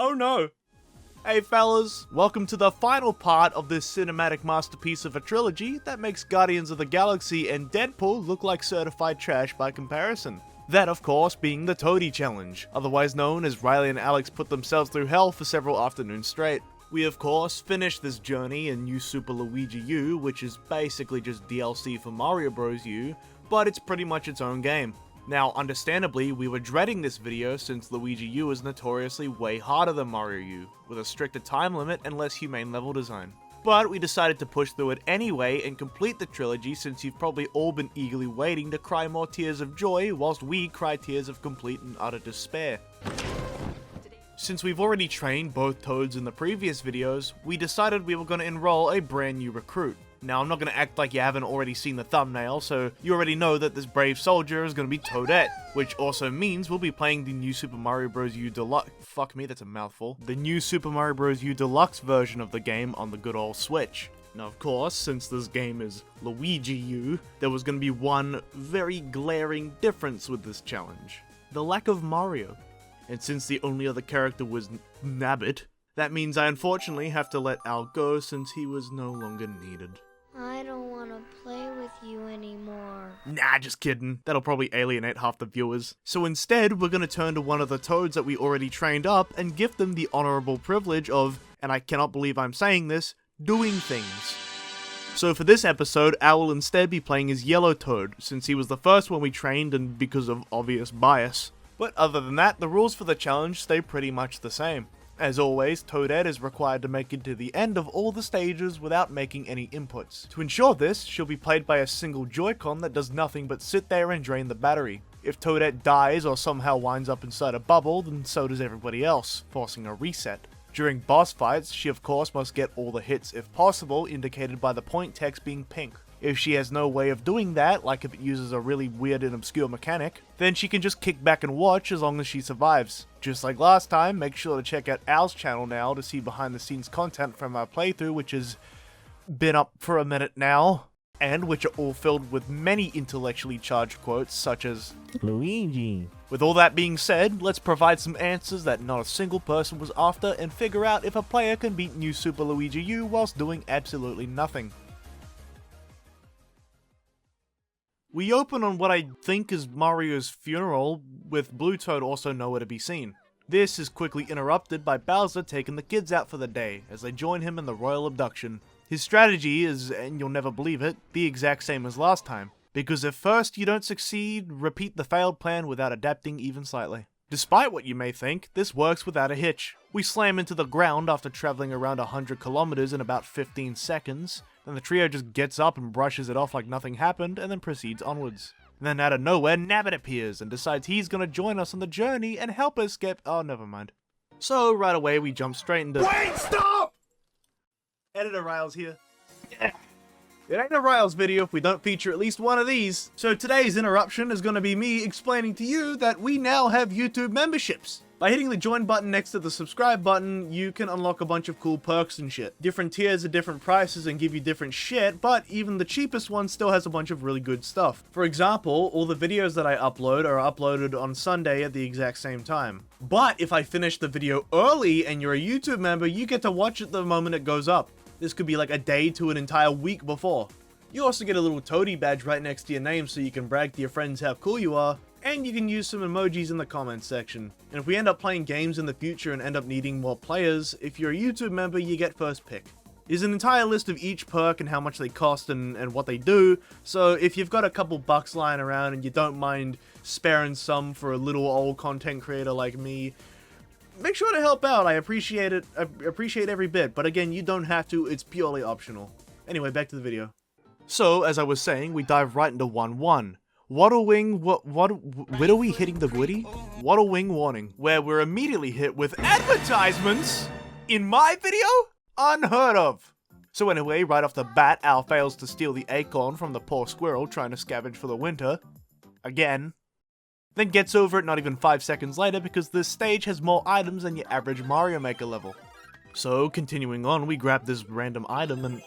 Oh no! Hey fellas, welcome to the final part of this cinematic masterpiece of a trilogy that makes Guardians of the Galaxy and Deadpool look like certified trash by comparison. That of course being the Toadie Challenge, otherwise known as Riley and Alex put themselves through hell for several afternoons straight. We of course finished this journey in New Super Luigi U, which is basically just DLC for Mario Bros. U, but it's pretty much its own game. Now, understandably, we were dreading this video since Luigi U is notoriously way harder than Mario U, with a stricter time limit and less humane level design. But we decided to push through it anyway and complete the trilogy since you've probably all been eagerly waiting to cry more tears of joy whilst we cry tears of complete and utter despair. Since we've already trained both Toads in the previous videos, we decided we were going to enroll a brand new recruit. Now, I'm not going to act like you haven't already seen the thumbnail, so you already know that this brave soldier is going to be Toadette, which also means we'll be playing the new Super Mario Bros. U Deluxe— fuck me, that's a mouthful. The new Super Mario Bros. U Deluxe version of the game on the good old Switch. Now, of course, since this game is Luigi U, there was going to be one very glaring difference with this challenge. The lack of Mario. And since the only other character was Nabbit, that means I unfortunately have to let Al go since he was no longer needed. I don't want to play with you anymore. Nah, just kidding. That'll probably alienate half the viewers. So instead, we're gonna turn to one of the Toads that we already trained up and give them the honorable privilege of, and I cannot believe I'm saying this, doing things. So for this episode, Al will instead be playing as Yellow Toad, since he was the first one we trained and because of obvious bias. But other than that, the rules for the challenge stay pretty much the same. As always, Toadette is required to make it to the end of all the stages without making any inputs. To ensure this, she'll be played by a single Joy-Con that does nothing but sit there and drain the battery. If Toadette dies or somehow winds up inside a bubble, then so does everybody else, forcing a reset. During boss fights, she of course must get all the hits if possible, indicated by the point text being pink. If she has no way of doing that, like if it uses a really weird and obscure mechanic, then she can just kick back and watch as long as she survives. Just like last time, make sure to check out Al's channel now to see behind the scenes content from our playthrough, which has been up for a minute now, and which are all filled with many intellectually charged quotes such as Luigi. With all that being said, let's provide some answers that not a single person was after and figure out if a player can beat New Super Luigi U whilst doing absolutely nothing. We open on what I think is Mario's funeral, with Blue Toad also nowhere to be seen. This is quickly interrupted by Bowser taking the kids out for the day, as they join him in the royal abduction. His strategy is, and you'll never believe it, the exact same as last time. Because if first you don't succeed, repeat the failed plan without adapting even slightly. Despite what you may think, this works without a hitch. We slam into the ground after traveling around 100 kilometers in about 15 seconds, then the trio just gets up and brushes it off like nothing happened, and then proceeds onwards. And then out of nowhere, Nabbit appears and decides he's gonna join us on the journey and help us get— oh, never mind. So right away we jump straight into— wait, stop! Editor Riles here. It ain't a Riles video if we don't feature at least one of these. So today's interruption is going to be me explaining to you that we now have YouTube memberships. By hitting the join button next to the subscribe button, you can unlock a bunch of cool perks and shit. Different tiers at different prices and give you different shit, but even the cheapest one still has a bunch of really good stuff. For example, all the videos that I upload are uploaded on Sunday at the exact same time. But if I finish the video early and you're a YouTube member, you get to watch it the moment it goes up. This could be like a day to an entire week before. You also get a little Toadie badge right next to your name so you can brag to your friends how cool you are, and you can use some emojis in the comments section. And if we end up playing games in the future and end up needing more players, if you're a YouTube member, you get first pick. There's an entire list of each perk and how much they cost and what they do, so if you've got a couple bucks lying around and you don't mind sparing some for a little old content creator like me, make sure to help out. I appreciate it. I appreciate every bit, but again, you don't have to. It's purely optional. Anyway, back to the video. So, as I was saying, we dive right into 1-1. Waddle Wing, what are we hitting the woody? Waddle Wing warning, where we're immediately hit with advertisements in my video? Unheard of. So anyway, right off the bat, Al fails to steal the acorn from the poor squirrel trying to scavenge for the winter. Again. Then gets over it not even 5 seconds later because this stage has more items than your average Mario Maker level. So, continuing on, we grab this random item and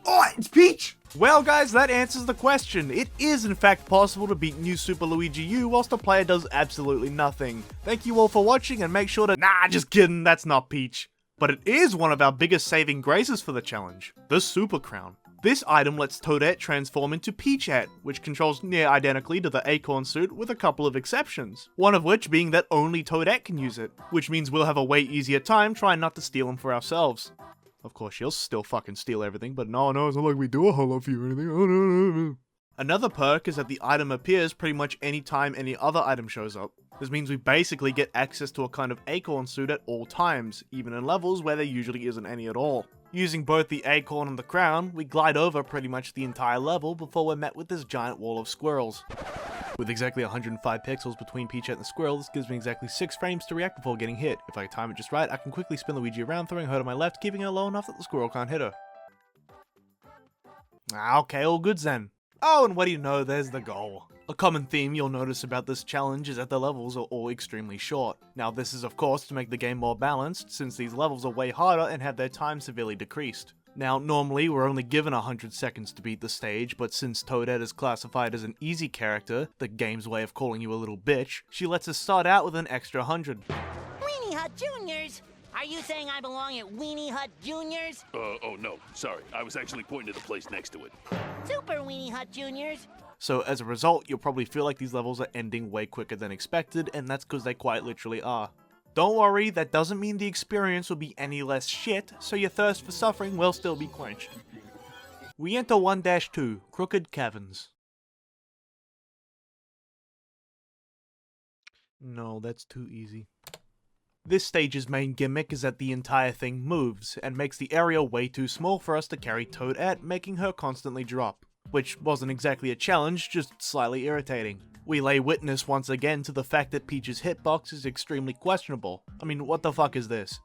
Oh, it's Peach! Well guys, that answers the question. It is in fact possible to beat New Super Luigi U whilst the player does absolutely nothing. Thank you all for watching and make sure to— Nah, just kidding, that's not Peach. But it is one of our biggest saving graces for the challenge, the Super Crown. This item lets Toadette transform into Peachette, which controls near identically to the Acorn suit with a couple of exceptions. One of which being that only Toadette can use it, which means we'll have a way easier time trying not to steal them for ourselves. Of course, she'll still fucking steal everything, but no, it's not like we do a whole lot for you or anything. Oh, no. Another perk is that the item appears pretty much any time any other item shows up. This means we basically get access to a kind of Acorn suit at all times, even in levels where there usually isn't any at all. Using both the Acorn and the Crown, we glide over pretty much the entire level before we're met with this giant wall of squirrels. With exactly 105 pixels between Peachette and the squirrel, this gives me exactly 6 frames to react before getting hit. If I time it just right, I can quickly spin Luigi around, throwing her to my left, keeping her low enough that the squirrel can't hit her. Okay, all goods then. Oh, and what do you know, there's the goal. A common theme you'll notice about this challenge is that the levels are all extremely short. Now this is of course to make the game more balanced, since these levels are way harder and have their time severely decreased. Now normally we're only given 100 seconds to beat the stage, but since Toadette is classified as an easy character, the game's way of calling you a little bitch, she lets us start out with an extra 100. Weenie Hut Juniors? Are you saying I belong at Weenie Hut Juniors? Oh no, sorry. I was actually pointing to the place next to it. Super Weenie Hut Juniors? So as a result, you'll probably feel like these levels are ending way quicker than expected, and that's because they quite literally are. Don't worry, that doesn't mean the experience will be any less shit, so your thirst for suffering will still be quenched. We enter 1-2, Crooked Caverns. No, that's too easy. This stage's main gimmick is that the entire thing moves, and makes the area way too small for us to carry Toadette, making her constantly drop. Which wasn't exactly a challenge, just slightly irritating. We lay witness once again to the fact that Peach's hitbox is extremely questionable. I mean, what the fuck is this?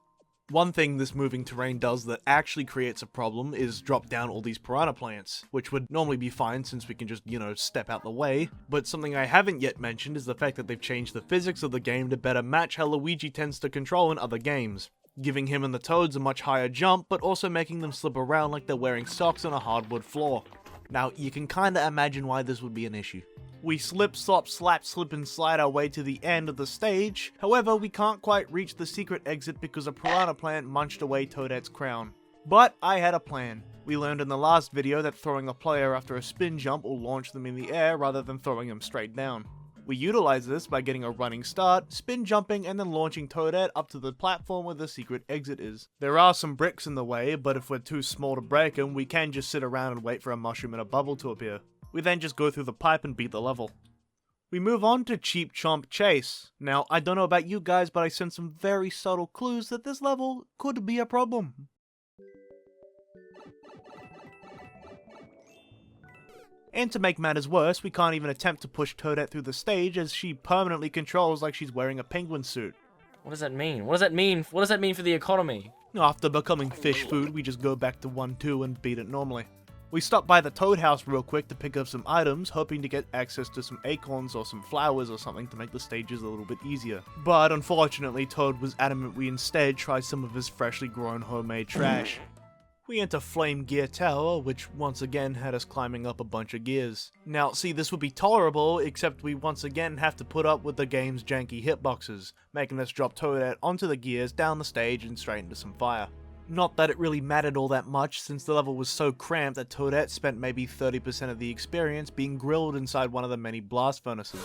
One thing this moving terrain does that actually creates a problem is drop down all these piranha plants, which would normally be fine since we can just, step out the way, but something I haven't yet mentioned is the fact that they've changed the physics of the game to better match how Luigi tends to control in other games, giving him and the Toads a much higher jump, but also making them slip around like they're wearing socks on a hardwood floor. Now, you can kinda imagine why this would be an issue. We slip, slop, slap, slip and slide our way to the end of the stage, however we can't quite reach the secret exit because a piranha plant munched away Toadette's crown. But I had a plan. We learned in the last video that throwing a player after a spin jump will launch them in the air rather than throwing them straight down. We utilize this by getting a running start, spin jumping, and then launching Toadette up to the platform where the secret exit is. There are some bricks in the way, but if we're too small to break them, we can just sit around and wait for a mushroom and a bubble to appear. We then just go through the pipe and beat the level. We move on to Cheap Chomp Chase. Now, I don't know about you guys, but I sense some very subtle clues that this level could be a problem. And to make matters worse, we can't even attempt to push Toadette through the stage as she permanently controls like she's wearing a penguin suit. What does that mean? What does that mean? What does that mean for the economy? After becoming fish food, we just go back to 1-2 and beat it normally. We stop by the Toad House real quick to pick up some items, hoping to get access to some acorns or some flowers or something to make the stages a little bit easier. But unfortunately, Toad was adamant we instead try some of his freshly grown homemade trash. We enter Flame Gear Tower, which once again had us climbing up a bunch of gears. Now, see, this would be tolerable, except we once again have to put up with the game's janky hitboxes, making us drop Toadette onto the gears, down the stage, and straight into some fire. Not that it really mattered all that much, since the level was so cramped that Toadette spent maybe 30% of the experience being grilled inside one of the many blast furnaces.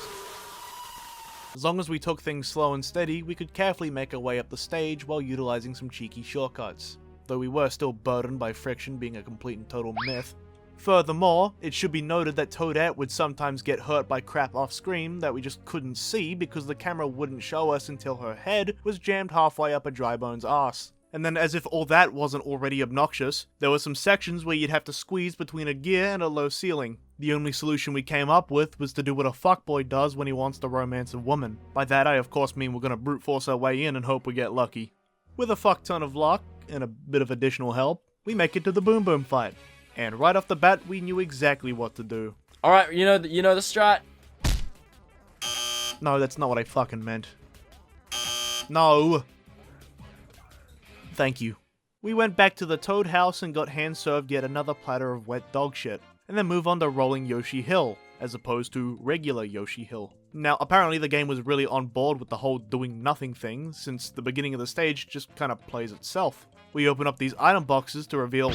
As long as we took things slow and steady, we could carefully make our way up the stage while utilizing some cheeky shortcuts, though we were still burdened by friction being a complete and total myth. Furthermore, it should be noted that Toadette would sometimes get hurt by crap off-screen that we just couldn't see because the camera wouldn't show us until her head was jammed halfway up a Drybone's arse. And then, as if all that wasn't already obnoxious, there were some sections where you'd have to squeeze between a gear and a low ceiling. The only solution we came up with was to do what a fuckboy does when he wants to romance a woman. By that I of course mean we're gonna brute force our way in and hope we get lucky. With a fuck ton of luck, and a bit of additional help, we make it to the Boom Boom fight. And right off the bat, we knew exactly what to do. Alright, you know the strat? No, that's not what I fucking meant. No! Thank you. We went back to the Toad house and got hand-served yet another platter of wet dog shit, and then move on to Rolling Yoshi Hill, as opposed to regular Yoshi Hill. Now, apparently the game was really on board with the whole doing nothing thing, since the beginning of the stage just kind of plays itself. We open up these item boxes to reveal,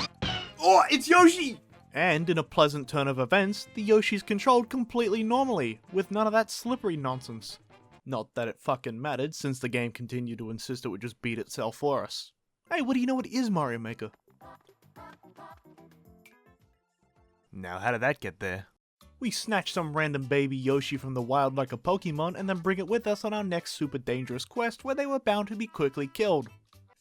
oh, it's Yoshi! And in a pleasant turn of events, the Yoshi's controlled completely normally, with none of that slippery nonsense. Not that it fucking mattered, since the game continued to insist it would just beat itself for us. Hey, what do you know it is, Mario Maker? Now, how did that get there? We snatch some random baby Yoshi from the wild like a Pokemon and then bring it with us on our next super dangerous quest where they were bound to be quickly killed.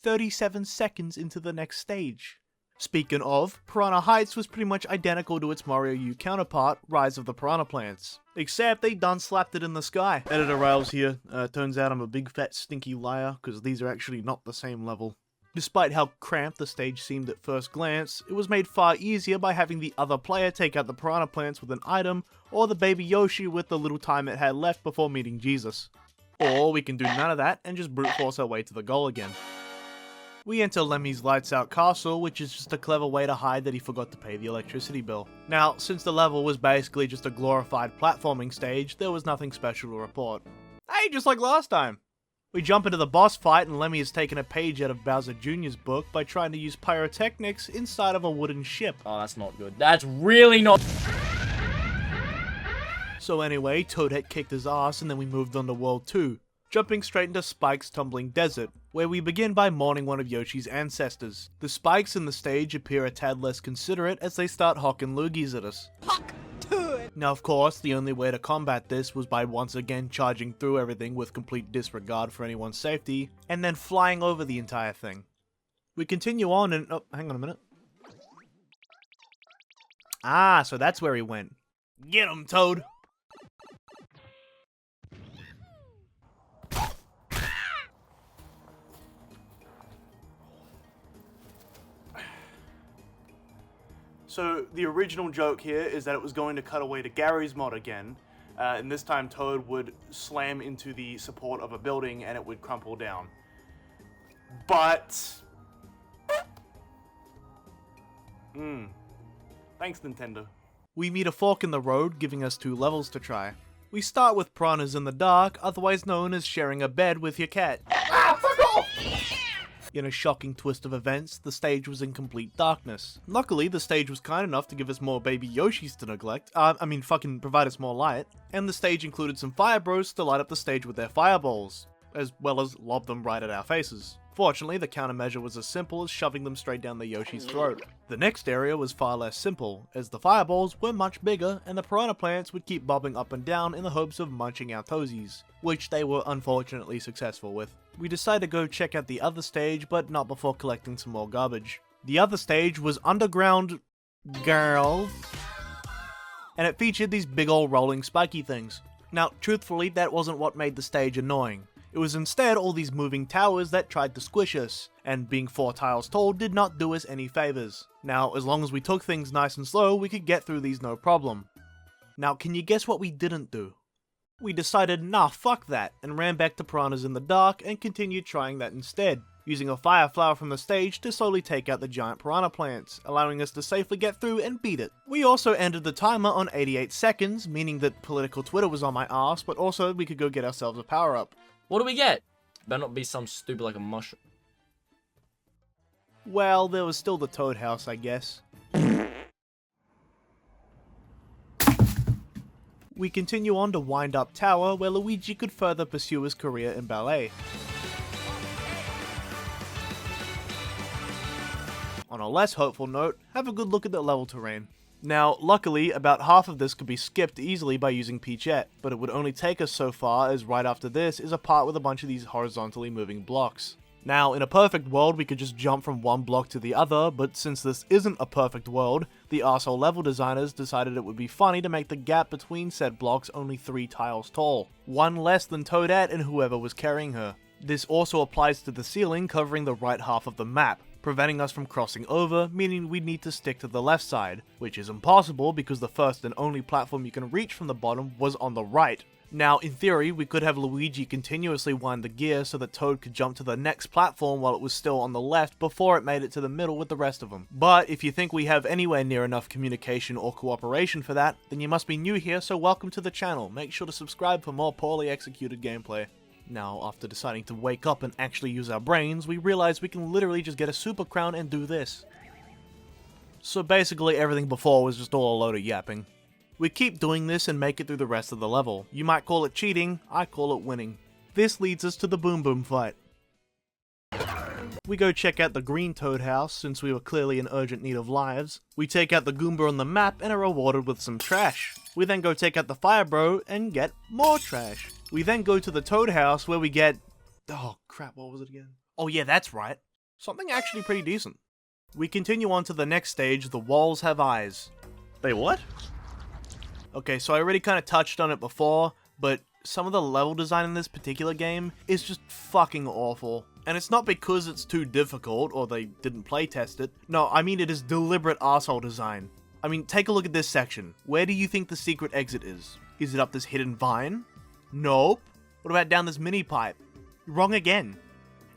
37 seconds into the next stage. Speaking of, Piranha Heights was pretty much identical to its Mario U counterpart, Rise of the Piranha Plants. Except they done slapped it in the sky. SSRiles here. Turns out I'm a big fat stinky liar, because these are actually not the same level. Despite how cramped the stage seemed at first glance, it was made far easier by having the other player take out the Piranha Plants with an item, or the baby Yoshi with the little time it had left before meeting Jesus. Or we can do none of that and just brute force our way to the goal again. We enter Lemmy's Lights Out Castle, which is just a clever way to hide that he forgot to pay the electricity bill. Now, since the level was basically just a glorified platforming stage, there was nothing special to report. Hey, just like last time! We jump into the boss fight and Lemmy has taken a page out of Bowser Jr.'s book by trying to use pyrotechnics inside of a wooden ship. Oh, that's not good. That's really not... So anyway, Toadette kicked his ass and then we moved on to World 2, jumping straight into Spike's Tumbling Desert, where we begin by mourning one of Yoshi's ancestors. The spikes in the stage appear a tad less considerate as they start hocking loogies at us. Now of course, the only way to combat this was by once again charging through everything with complete disregard for anyone's safety, and then flying over the entire thing. We continue on and... oh, hang on a minute. Ah, so that's where he went. Get him, Toad! So the original joke here is that it was going to cut away to Gary's mod again, and this time Toad would slam into the support of a building and it would crumple down. But... thanks, Nintendo. We meet a fork in the road, giving us 2 levels to try. We start with Piranhas in the Dark, otherwise known as sharing a bed with your cat. Ah, fuck off! In a shocking twist of events, the stage was in complete darkness. Luckily, the stage was kind enough to give us more baby Yoshis to neglect, fucking provide us more light, and the stage included some fire bros to light up the stage with their fireballs, as well as lob them right at our faces. Fortunately, the countermeasure was as simple as shoving them straight down the Yoshi's throat. The next area was far less simple, as the fireballs were much bigger and the Piranha Plants would keep bobbing up and down in the hopes of munching our toesies, which they were unfortunately successful with. We decided to go check out the other stage, but not before collecting some more garbage. The other stage was Underground Girls, and it featured these big old rolling spiky things. Now, truthfully, that wasn't what made the stage annoying. It was instead all these moving towers that tried to squish us, and being 4 tiles tall did not do us any favors. Now, as long as we took things nice and slow, we could get through these no problem. Now, can you guess what we didn't do? We decided, nah, fuck that, and ran back to Piranhas in the Dark and continued trying that instead, using a fire flower from the stage to slowly take out the giant Piranha Plants, allowing us to safely get through and beat it. We also ended the timer on 88 seconds, meaning that political Twitter was on my ass, but also we could go get ourselves a power-up. What do we get? Better not be some stupid like a mushroom. Well, there was still the Toad house, I guess. We continue on to Wind Up Tower, where Luigi could further pursue his career in ballet. On a less hopeful note, have a good look at the level terrain. Now, luckily, about half of this could be skipped easily by using Peachette, but it would only take us so far as right after this is a part with a bunch of these horizontally moving blocks. Now, in a perfect world, we could just jump from one block to the other, but since this isn't a perfect world, the arsehole level designers decided it would be funny to make the gap between said blocks only 3 tiles tall, 1 less than Toadette and whoever was carrying her. This also applies to the ceiling covering the right half of the map, preventing us from crossing over, meaning we'd need to stick to the left side, which is impossible because the first and only platform you can reach from the bottom was on the right, Now, in theory, we could have Luigi continuously wind the gear so that Toad could jump to the next platform while it was still on the left before it made it to the middle with the rest of them. But if you think we have anywhere near enough communication or cooperation for that, then you must be new here, so welcome to the channel. Make sure to subscribe for more poorly executed gameplay. Now, after deciding to wake up and actually use our brains, we realize we can literally just get a super crown and do this. So basically everything before was just all a load of yapping. We keep doing this and make it through the rest of the level. You might call it cheating, I call it winning. This leads us to the Boom Boom fight. We go check out the green Toad house since we were clearly in urgent need of lives. We take out the Goomba on the map and are rewarded with some trash. We then go take out the Fire Bro and get more trash. We then go to the Toad house where we get... oh crap, what was it again? Oh yeah, that's right. Something actually pretty decent. We continue on to the next stage, the walls have eyes. Wait, what? Okay, so I already kind of touched on it before, but some of the level design in this particular game is just fucking awful. And it's not because it's too difficult or they didn't playtest it. No, I mean it is deliberate arsehole design. I mean, take a look at this section. Where do you think the secret exit is? Is it up this hidden vine? Nope. What about down this mini pipe? Wrong again.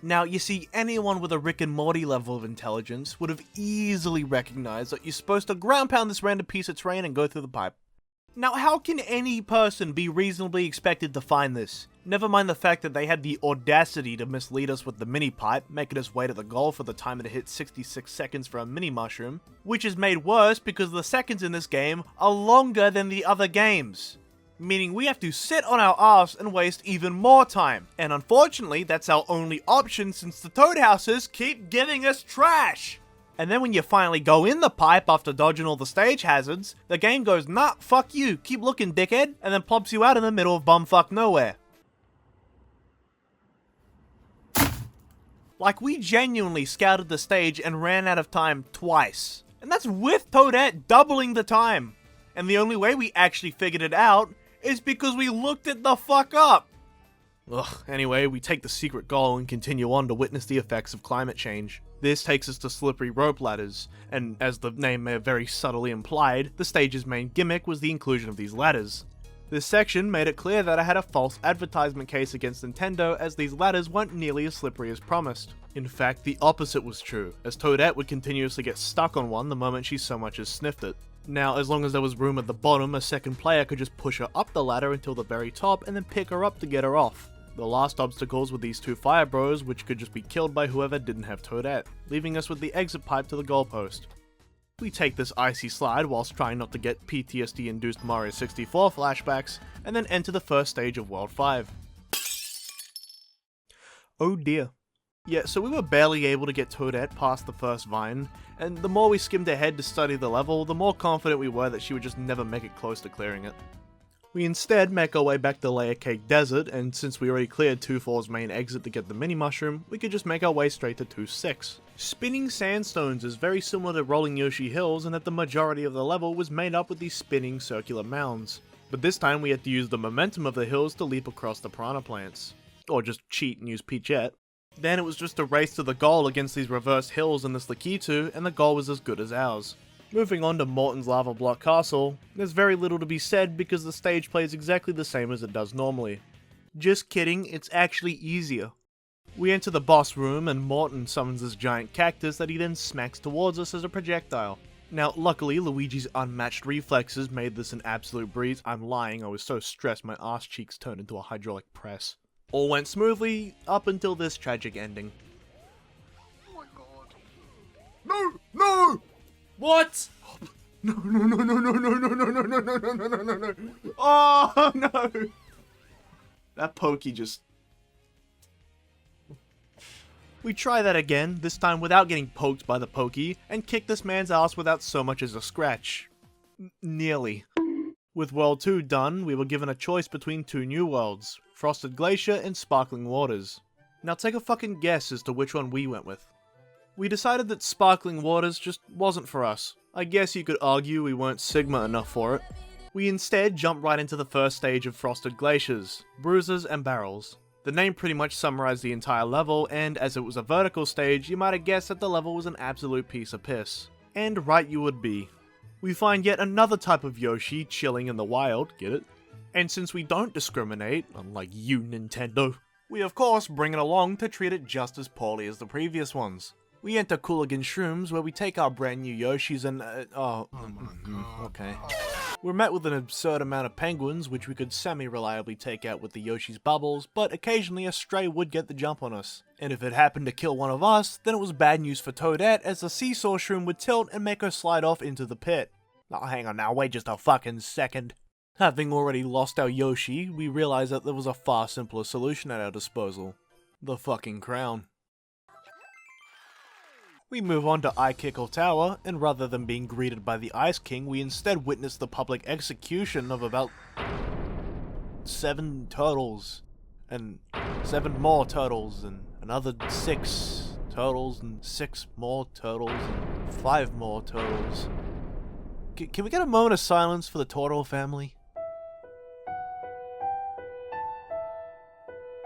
Now, you see, anyone with a Rick and Morty level of intelligence would have easily recognized that you're supposed to ground pound this random piece of terrain and go through the pipe. Now, how can any person be reasonably expected to find this? Never mind the fact that they had the audacity to mislead us with the mini pipe, making us wait at the goal for the time it hit 66 seconds for a mini mushroom, which is made worse because the seconds in this game are longer than the other games. Meaning we have to sit on our ass and waste even more time. And unfortunately, that's our only option since the Toad houses keep giving us trash. And then when you finally go in the pipe after dodging all the stage hazards, the game goes, nah, fuck you, keep looking dickhead, and then plops you out in the middle of bumfuck nowhere. Like, we genuinely scouted the stage and ran out of time twice. And that's with Toadette doubling the time. And the only way we actually figured it out is because we looked it the fuck up. Ugh, anyway, we take the secret goal and continue on to witness the effects of climate change. This takes us to slippery rope ladders, and as the name may have very subtly implied, the stage's main gimmick was the inclusion of these ladders. This section made it clear that I had a false advertisement case against Nintendo as these ladders weren't nearly as slippery as promised. In fact, the opposite was true, as Toadette would continuously get stuck on one the moment she so much as sniffed it. Now, as long as there was room at the bottom, a second player could just push her up the ladder until the very top and then pick her up to get her off. The last obstacles were these two Fire Bros, which could just be killed by whoever didn't have Toadette, leaving us with the exit pipe to the goalpost. We take this icy slide whilst trying not to get PTSD-induced Mario 64 flashbacks, and then enter the first stage of World 5. Oh dear. Yeah, so we were barely able to get Toadette past the first vine, and the more we skimmed ahead to study the level, the more confident we were that she would just never make it close to clearing it. We instead make our way back to Layer Cake Desert, and since we already cleared 2-4's main exit to get the mini mushroom, we could just make our way straight to 2-6. Spinning Sandstones is very similar to Rolling Yoshi Hills in that the majority of the level was made up with these spinning circular mounds. But this time we had to use the momentum of the hills to leap across the piranha plants. Or just cheat and use Peachette. Then it was just a race to the goal against these reversed hills in this Lakitu, and the goal was as good as ours. Moving on to Morton's Lava Block Castle, there's very little to be said because the stage plays exactly the same as it does normally. Just kidding, it's actually easier. We enter the boss room and Morton summons this giant cactus that he then smacks towards us as a projectile. Now, luckily, Luigi's unmatched reflexes made this an absolute breeze. I'm lying, I was so stressed my ass cheeks turned into a hydraulic press. All went smoothly, up until this tragic ending. Oh my god. No! No! What? No, no, no, no, no, no, no, no, no, no, no, no, no, no, no. Oh, no. That pokey just... We try that again, this time without getting poked by the pokey, and kick this man's ass without so much as a scratch. Nearly. With World 2 done, we were given a choice between two new worlds, Frosted Glacier and Sparkling Waters. Now take a fucking guess as to which one we went with. We decided that Sparkling Waters just wasn't for us. I guess you could argue we weren't Sigma enough for it. We instead jumped right into the first stage of Frosted Glaciers, Bruises and Barrels. The name pretty much summarized the entire level, and as it was a vertical stage, you might have guessed that the level was an absolute piece of piss. And right you would be. We find yet another type of Yoshi chilling in the wild, get it? And since we don't discriminate, unlike you, Nintendo, we of course bring it along to treat it just as poorly as the previous ones. We enter Cooligan Shrooms, where we take our brand new Yoshis and, okay. We're met with an absurd amount of penguins, which we could semi-reliably take out with the Yoshi's bubbles, but occasionally a stray would get the jump on us. And if it happened to kill one of us, then it was bad news for Toadette, as the seesaw shroom would tilt and make her slide off into the pit. Oh, hang on now, wait just a fucking second. Having already lost our Yoshi, we realized that there was a far simpler solution at our disposal. The fucking crown. We move on to Icicle Tower, and rather than being greeted by the Ice King, we instead witness the public execution of about 7 turtles, and 7 more turtles, and another 6 turtles, and 6 more turtles, and 5 more turtles. Can we get a moment of silence for the turtle family?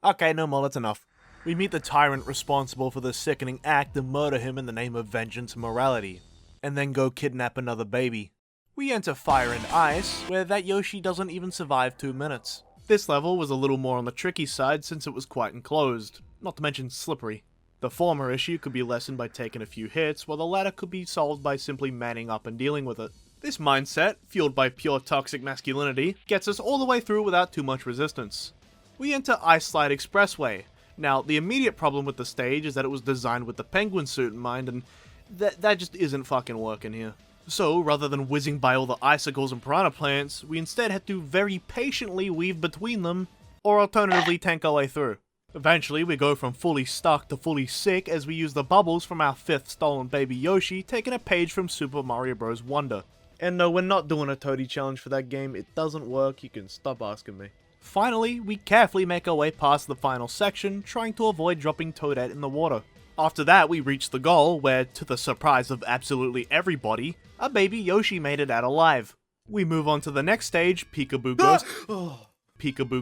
Okay, no more, that's enough. We meet the tyrant responsible for the sickening act and murder him in the name of vengeance and morality, and then go kidnap another baby. We enter Fire and Ice, where that Yoshi doesn't even survive 2 minutes. This level was a little more on the tricky side since it was quite enclosed, not to mention slippery. The former issue could be lessened by taking a few hits, while the latter could be solved by simply manning up and dealing with it. This mindset, fueled by pure toxic masculinity, gets us all the way through without too much resistance. We enter Ice Slide Expressway. Now, the immediate problem with the stage is that it was designed with the penguin suit in mind, and that just isn't fucking working here. So, rather than whizzing by all the icicles and piranha plants, we instead had to very patiently weave between them, or alternatively tank our way through. Eventually, we go from fully stuck to fully sick as we use the bubbles from our 5th stolen baby Yoshi, taking a page from Super Mario Bros. Wonder. And no, we're not doing a Toady challenge for that game, it doesn't work, you can stop asking me. Finally, we carefully make our way past the final section, trying to avoid dropping Toadette in the water. After that, we reach the goal, where, to the surprise of absolutely everybody, a baby Yoshi made it out alive. We move on to the next stage, Peekaboo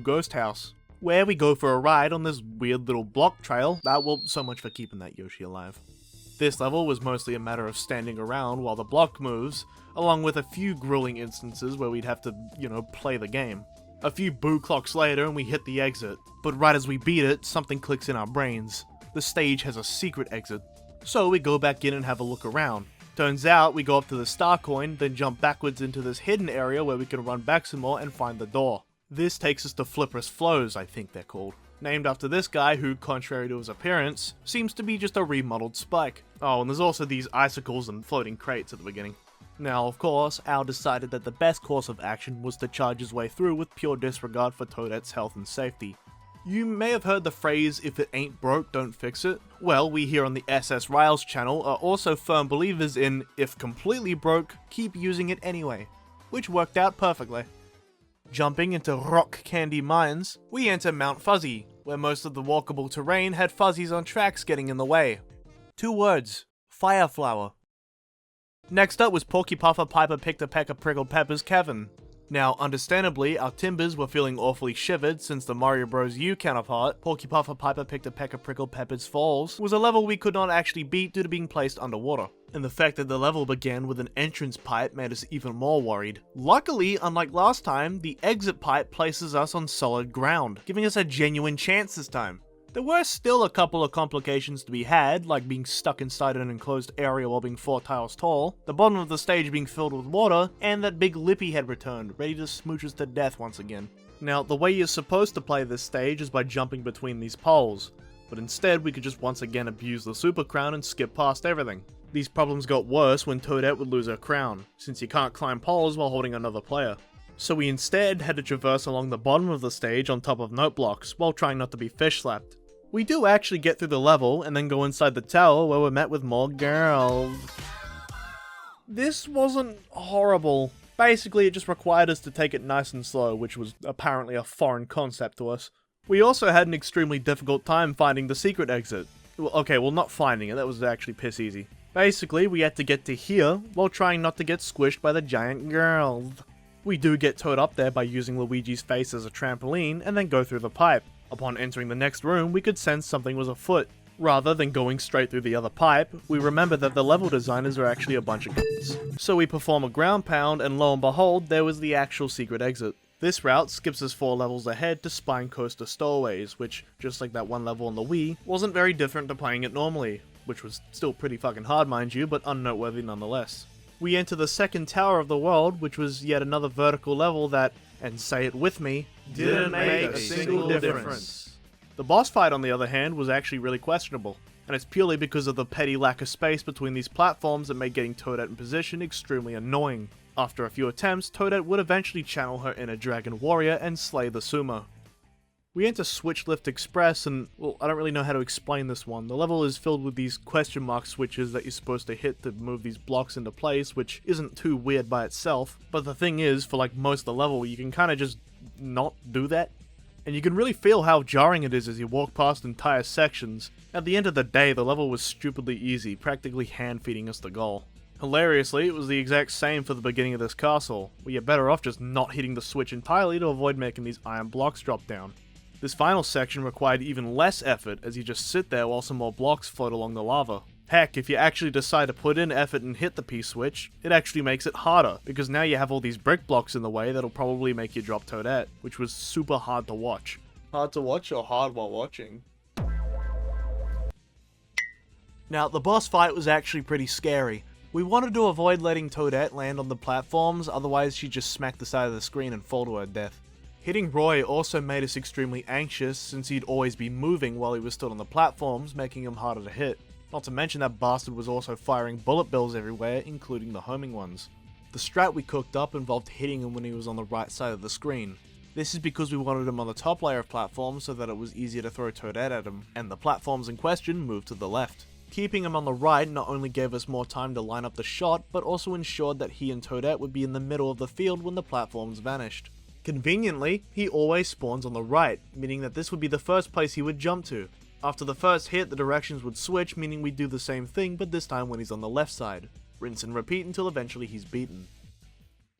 Ghost House, where we go for a ride on this weird little block trail. Well, so much for keeping that Yoshi alive. This level was mostly a matter of standing around while the block moves, along with a few grueling instances where we'd have to, play the game. A few boo clocks later and we hit the exit, but right as we beat it, something clicks in our brains. The stage has a secret exit. So we go back in and have a look around. Turns out we go up to the star coin, then jump backwards into this hidden area where we can run back some more and find the door. This takes us to Flipper's Flows, I think they're called. Named after this guy who, contrary to his appearance, seems to be just a remodeled Spike. Oh, and there's also these icicles and floating crates at the beginning. Now, of course, Al decided that the best course of action was to charge his way through with pure disregard for Toadette's health and safety. You may have heard the phrase, if it ain't broke, don't fix it. Well, we here on the SSRiles channel are also firm believers in, if completely broke, keep using it anyway. Which worked out perfectly. Jumping into Rock Candy Mines, we enter Mount Fuzzy, where most of the walkable terrain had fuzzies on tracks getting in the way. 2 words. Fireflower. Next up was Porky Puffer Piper Picked Pecker Prickled Peppers Kevin. Now, understandably, our timbers were feeling awfully shivered since the Mario Bros. U counterpart, Porky Puffer Piper Picked Pecker Prickled Peppers Falls, was a level we could not actually beat due to being placed underwater. And the fact that the level began with an entrance pipe made us even more worried. Luckily, unlike last time, the exit pipe places us on solid ground, giving us a genuine chance this time. There were still a couple of complications to be had, like being stuck inside an enclosed area while being 4 tiles tall, the bottom of the stage being filled with water, and that Big Lippy had returned, ready to smooch us to death once again. Now, the way you're supposed to play this stage is by jumping between these poles, but instead we could just once again abuse the Super Crown and skip past everything. These problems got worse when Toadette would lose her crown, since you can't climb poles while holding another player. So we instead had to traverse along the bottom of the stage on top of note blocks, while trying not to be fish slapped. We do actually get through the level, and then go inside the tower where we're met with more girls. This wasn't horrible. Basically, it just required us to take it nice and slow, which was apparently a foreign concept to us. We also had an extremely difficult time finding the secret exit. Well, not finding it, that was actually piss easy. Basically, we had to get to here, while trying not to get squished by the giant girls. We do get towed up there by using Luigi's face as a trampoline, and then go through the pipe. Upon entering the next room, we could sense something was afoot. Rather than going straight through the other pipe, we remember that the level designers are actually a bunch of c***s. So we perform a ground pound, and lo and behold, there was the actual secret exit. This route skips us 4 levels ahead to Spine Coaster Stowaways, which, just like that one level on the Wii, wasn't very different to playing it normally, which was still pretty fucking hard mind you, but unnoteworthy nonetheless. We enter the second tower of the world, which was yet another vertical level that, and say it with me, didn't make a single difference. The boss fight, on the other hand, was actually really questionable, and it's purely because of the petty lack of space between these platforms that made getting Toadette in position extremely annoying. After a few attempts, Toadette would eventually channel her inner dragon warrior and slay the sumo. We enter Switch Lift Express, and, well, I don't really know how to explain this one. The level is filled with these question mark switches that you're supposed to hit to move these blocks into place, which isn't too weird by itself, but the thing is, for like most of the level, you can kinda just not do that. And you can really feel how jarring it is as you walk past entire sections. At the end of the day, the level was stupidly easy, practically hand-feeding us the goal. Hilariously, it was the exact same for the beginning of this castle, where you're better off just not hitting the switch entirely to avoid making these iron blocks drop down. This final section required even less effort as you just sit there while some more blocks float along the lava. Heck, if you actually decide to put in effort and hit the P-switch, it actually makes it harder, because now you have all these brick blocks in the way that'll probably make you drop Toadette, which was super hard to watch. Hard to watch or hard while watching? Now, the boss fight was actually pretty scary. We wanted to avoid letting Toadette land on the platforms, otherwise she'd just smack the side of the screen and fall to her death. Hitting Roy also made us extremely anxious, since he'd always be moving while he was stood on the platforms, making him harder to hit. Not to mention that bastard was also firing bullet bills everywhere, including the homing ones. The strat we cooked up involved hitting him when he was on the right side of the screen. This is because we wanted him on the top layer of platforms so that it was easier to throw Toadette at him, and the platforms in question moved to the left. Keeping him on the right not only gave us more time to line up the shot, but also ensured that he and Toadette would be in the middle of the field when the platforms vanished. Conveniently, he always spawns on the right, meaning that this would be the first place he would jump to. After the first hit, the directions would switch, meaning we'd do the same thing, but this time when he's on the left side. Rinse and repeat until eventually he's beaten.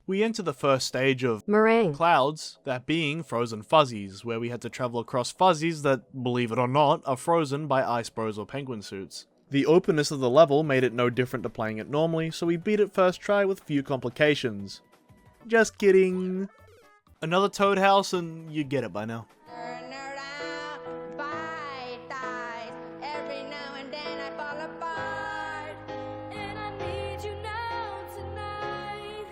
We enter the first stage of Meringue Clouds, that being Frozen Fuzzies, where we had to travel across fuzzies that, believe it or not, are frozen by ice bros or penguin suits. The openness of the level made it no different to playing it normally, so we beat it first try with few complications. Just kidding. Another Toad house and you get it by now. Turn around, bite eyes. Every now and then I fall apart. And I need you now tonight.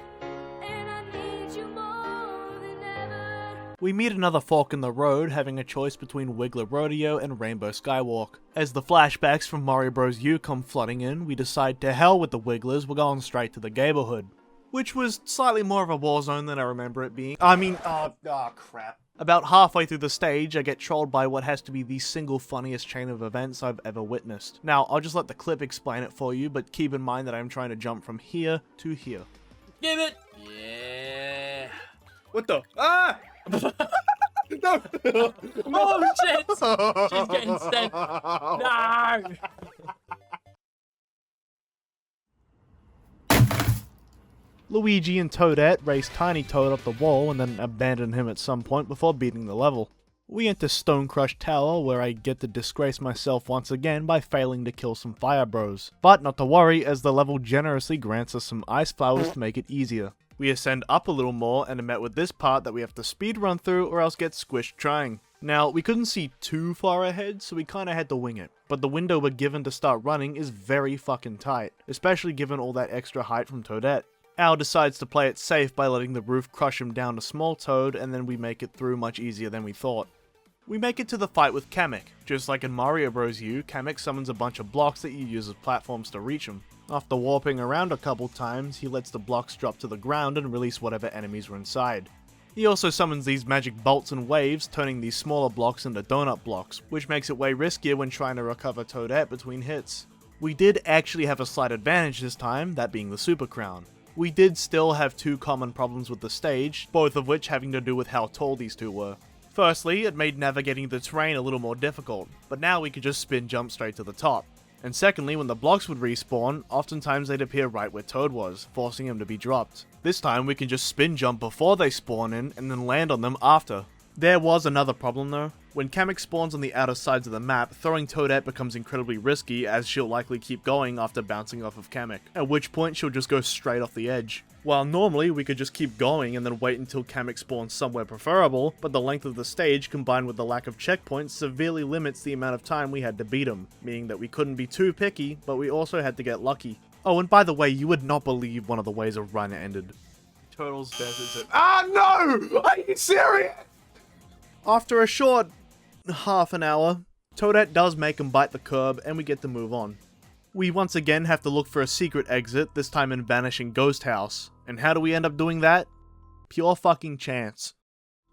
And I need you more than ever. We meet another fork in the road, having a choice between Wiggler Rodeo and Rainbow Skywalk. As the flashbacks from Mario Bros. U come flooding in, we decide to hell with the Wigglers, we're going straight to the neighborhood. Which was slightly more of a war zone than I remember it being. Crap. About halfway through the stage, I get trolled by what has to be the single funniest chain of events I've ever witnessed. Now, I'll just let the clip explain it for you, but keep in mind that I'm trying to jump from here to here. Give it! Yeah! What the? Ah! No! Oh shit! She's getting sent! No! Luigi and Toadette race Tiny Toad up the wall and then abandon him at some point before beating the level. We enter Stone Crush Tower, where I get to disgrace myself once again by failing to kill some Fire Bros. But not to worry, as the level generously grants us some ice flowers to make it easier. We ascend up a little more and are met with this part that we have to speed run through or else get squished trying. Now, we couldn't see too far ahead, so we kinda had to wing it, but the window we're given to start running is very fucking tight, especially given all that extra height from Toadette. Al decides to play it safe by letting the roof crush him down to Small Toad, and then we make it through much easier than we thought. We make it to the fight with Kamek. Just like in Mario Bros. U, Kamek summons a bunch of blocks that you use as platforms to reach him. After warping around a couple times, he lets the blocks drop to the ground and release whatever enemies were inside. He also summons these magic bolts and waves, turning these smaller blocks into donut blocks, which makes it way riskier when trying to recover Toadette between hits. We did actually have a slight advantage this time, that being the Super Crown. We did still have two common problems with the stage, both of which having to do with how tall these two were. Firstly, it made navigating the terrain a little more difficult, but now we could just spin jump straight to the top. And secondly, when the blocks would respawn, oftentimes they'd appear right where Toad was, forcing him to be dropped. This time we can just spin jump before they spawn in, and then land on them after. There was another problem though. When Kamek spawns on the outer sides of the map, throwing Toadette becomes incredibly risky as she'll likely keep going after bouncing off of Kamek, at which point she'll just go straight off the edge. While normally we could just keep going and then wait until Kamek spawns somewhere preferable, but the length of the stage combined with the lack of checkpoints severely limits the amount of time we had to beat him, meaning that we couldn't be too picky, but we also had to get lucky. Oh, and by the way, you would not believe one of the ways a run ended. Turtle's death is it. Ah, no! Are you serious? After a short half an hour, Toadette does make him bite the curb and we get to move on. We once again have to look for a secret exit, this time in Vanishing Ghost House. And how do we end up doing that? Pure fucking chance.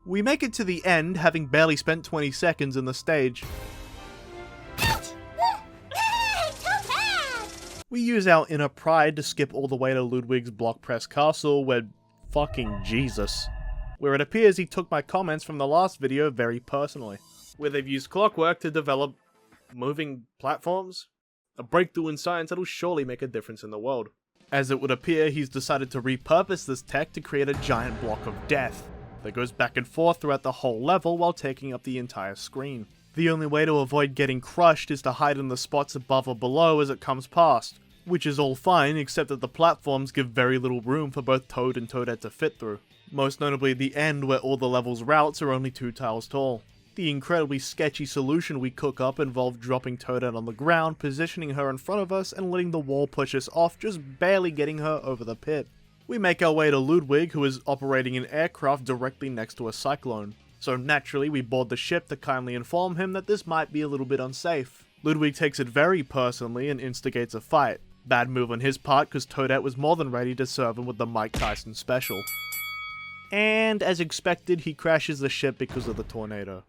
We make it to the end, having barely spent 20 seconds in the stage. We use our inner pride to skip all the way to Ludwig's Block Press Castle, where fucking Jesus. Where it appears he took my comments from the last video very personally. Where they've used clockwork to develop moving platforms? A breakthrough in science that'll surely make a difference in the world. As it would appear, he's decided to repurpose this tech to create a giant block of death that goes back and forth throughout the whole level while taking up the entire screen. The only way to avoid getting crushed is to hide in the spots above or below as it comes past, which is all fine except that the platforms give very little room for both Toad and Toadette to fit through. Most notably the end where all the level's routes are only 2 tiles tall. The incredibly sketchy solution we cook up involved dropping Toadette on the ground, positioning her in front of us, and letting the wall push us off, just barely getting her over the pit. We make our way to Ludwig, who is operating an aircraft directly next to a cyclone. So naturally, we board the ship to kindly inform him that this might be a little bit unsafe. Ludwig takes it very personally and instigates a fight. Bad move on his part, because Toadette was more than ready to serve him with the Mike Tyson special. And as expected, he crashes the ship because of the tornado.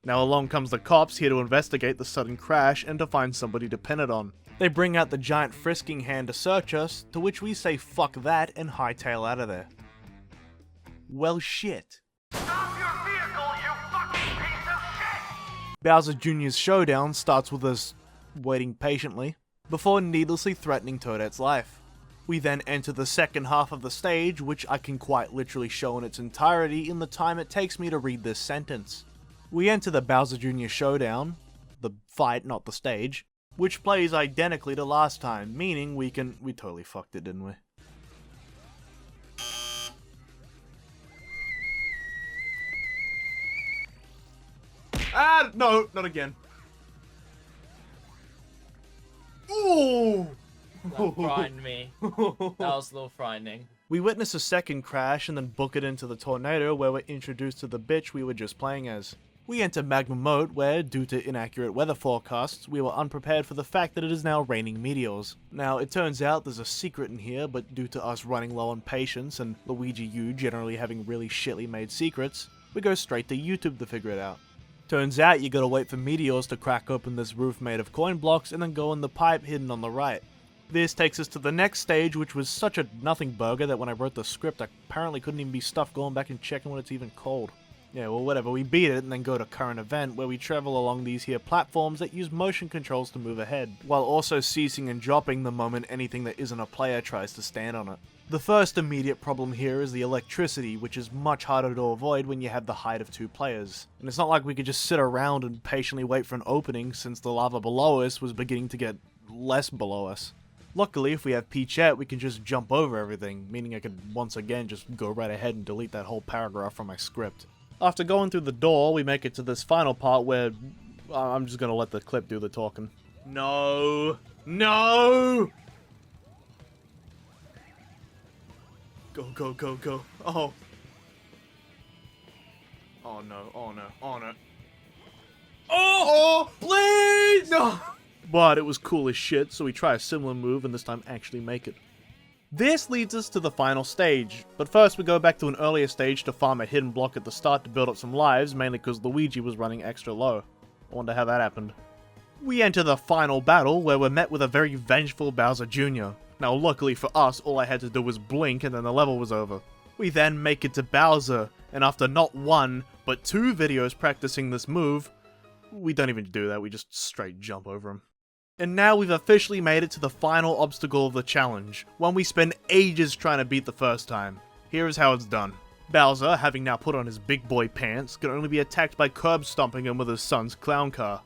Now along comes the cops, here to investigate the sudden crash and to find somebody to pin it on. They bring out the giant frisking hand to search us, to which we say fuck that and hightail out of there. Well shit. Stop your vehicle, you fucking piece of shit! Bowser Jr.'s showdown starts with us waiting patiently, before needlessly threatening Toadette's life. We then enter the second half of the stage, which I can quite literally show in its entirety in the time it takes me to read this sentence. We enter the Bowser Jr. showdown, the fight, not the stage, which plays identically to last time, meaning we totally fucked it, didn't we? Ah, no, not again. Ooh! That frightened me. That was a little frightening. We witness a second crash and then book it into the tornado where we're introduced to the bitch we were just playing as. We enter Magma Mode where, due to inaccurate weather forecasts, we were unprepared for the fact that it is now raining meteors. Now, it turns out there's a secret in here, but due to us running low on patience and Luigi U generally having really shitly made secrets, we go straight to YouTube to figure it out. Turns out you gotta wait for meteors to crack open this roof made of coin blocks and then go in the pipe hidden on the right. This takes us to the next stage, which was such a nothing burger that when I wrote the script I apparently couldn't even be stuffed going back and checking when it's even cold. Yeah, well whatever, we beat it and then go to current event where we travel along these here platforms that use motion controls to move ahead, while also ceasing and dropping the moment anything that isn't a player tries to stand on it. The first immediate problem here is the electricity, which is much harder to avoid when you have the height of 2 players. And it's not like we could just sit around and patiently wait for an opening since the lava below us was beginning to get less below us. Luckily, if we have Peachette, we can just jump over everything, meaning I could once again just go right ahead and delete that whole paragraph from my script. After going through the door, we make it to this final part where I'm just gonna let the clip do the talking. No! No! Go, go, go, go. Oh. Oh no, oh no, oh no. Oh! Please! No! But it was cool as shit, so we try a similar move and this time actually make it. This leads us to the final stage, but first we go back to an earlier stage to farm a hidden block at the start to build up some lives, mainly because Luigi was running extra low. I wonder how that happened. We enter the final battle, where we're met with a very vengeful Bowser Jr. Now luckily for us, all I had to do was blink and then the level was over. We then make it to Bowser, and after not 1, but 2 videos practicing this move, we don't even do that, we just straight jump over him. And now we've officially made it to the final obstacle of the challenge, one we spent ages trying to beat the first time. Here is how it's done. Bowser, having now put on his big boy pants, can only be attacked by curb stomping him with his son's clown car.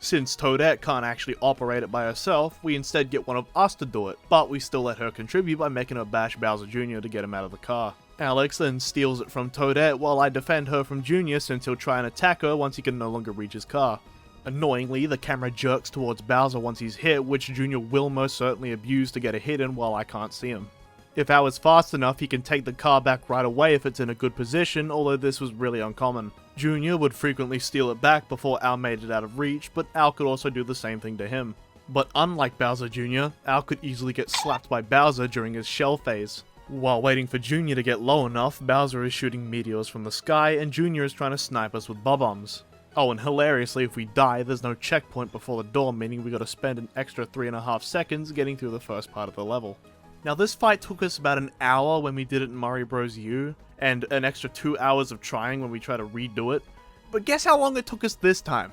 Since Toadette can't actually operate it by herself, we instead get one of us to do it, but we still let her contribute by making her bash Bowser Jr. to get him out of the car. Alex then steals it from Toadette while I defend her from Jr. since he'll try and attack her once he can no longer reach his car. Annoyingly, the camera jerks towards Bowser once he's hit, which Jr. will most certainly abuse to get a hit in while I can't see him. If Al is fast enough, he can take the car back right away if it's in a good position, although this was really uncommon. Jr. would frequently steal it back before Al made it out of reach, but Al could also do the same thing to him. But unlike Bowser Jr., Al could easily get slapped by Bowser during his shell phase. While waiting for Jr. to get low enough, Bowser is shooting meteors from the sky, and Jr. is trying to snipe us with bob-ombs. Oh, and hilariously, if we die, there's no checkpoint before the door, meaning we gotta spend an extra 3.5 seconds getting through the first part of the level. Now, this fight took us about an hour when we did it in Mario Bros. U, and an extra 2 hours of trying when we try to redo it. But guess how long it took us this time?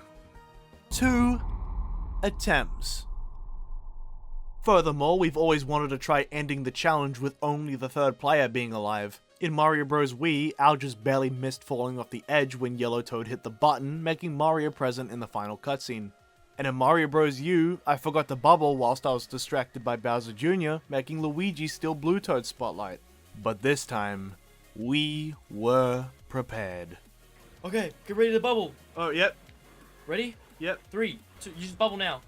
2 attempts. Furthermore, we've always wanted to try ending the challenge with only the third player being alive. In Mario Bros. Wii, Al just barely missed falling off the edge when Yellow Toad hit the button, making Mario present in the final cutscene. And in Mario Bros. U, I forgot to bubble whilst I was distracted by Bowser Jr., making Luigi steal Blue Toad's spotlight. But this time, we were prepared. Okay, get ready to bubble. Oh, yep. Ready? Yep. 3, 2, you just bubble now.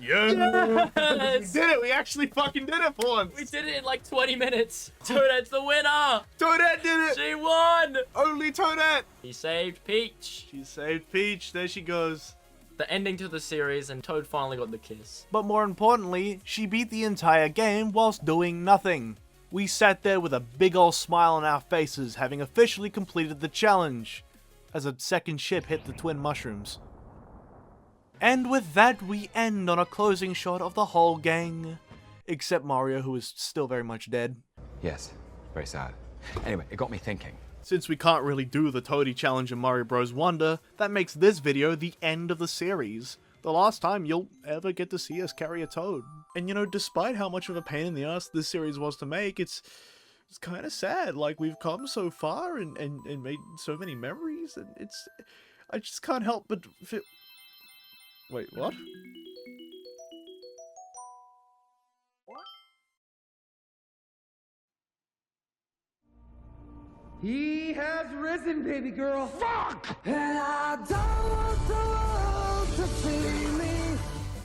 Yeah! Yes! We did it! We actually fucking did it for once! We did it in like 20 minutes. Toadette's the winner. Toadette did it! She won. Only Toadette! He saved Peach. She saved Peach, there she goes. The ending to the series, and Toad finally got the kiss. But more importantly, she beat the entire game whilst doing nothing. We sat there with a big ol' smile on our faces, having officially completed the challenge, as a second ship hit the twin mushrooms. And with that, we end on a closing shot of the whole gang. Except Mario, who is still very much dead. Yes, very sad. Anyway, it got me thinking. Since we can't really do the Toadie challenge in Mario Bros. Wonder, that makes this video the end of the series. The last time you'll ever get to see us carry a Toad. And you know, despite how much of a pain in the ass this series was to make, it's kind of sad. Like, we've come so far and made so many memories, and I just can't help but feel... Wait, what? He has risen, baby girl. Fuck! And I don't want the world to see me.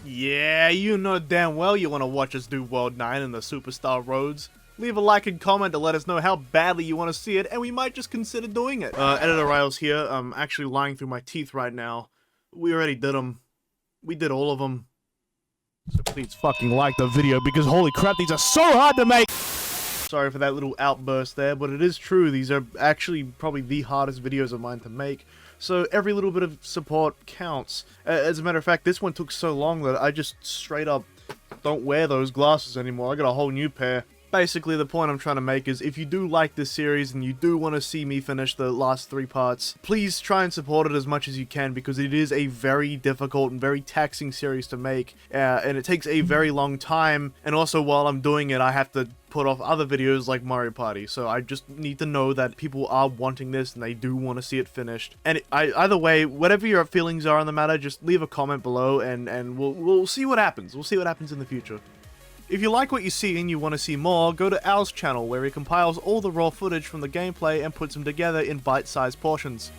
Yeah, you know damn well you want to watch us do World 9 in the Superstar Roads. Leave a like and comment to let us know how badly you want to see it, and we might just consider doing it. SSRiles here. I'm actually lying through my teeth right now. We already did them. We did all of them. So please fucking like the video, because holy crap, these are so hard to make! Sorry for that little outburst there, but it is true. These are actually probably the hardest videos of mine to make. So every little bit of support counts. As a matter of fact, this one took so long that I just straight up don't wear those glasses anymore. I got a whole new pair. Basically, the point I'm trying to make is, if you do like this series and you do want to see me finish the last 3 parts, please try and support it as much as you can, because it is a very difficult and very taxing series to make, and it takes a very long time, and also while I'm doing it, I have to put off other videos like Mario Party, so I just need to know that people are wanting this and they do want to see it finished. And either way, whatever your feelings are on the matter, just leave a comment below, and we'll see what happens. We'll see what happens in the future. If you like what you see and you want to see more, go to Al's channel, where he compiles all the raw footage from the gameplay and puts them together in bite-sized portions.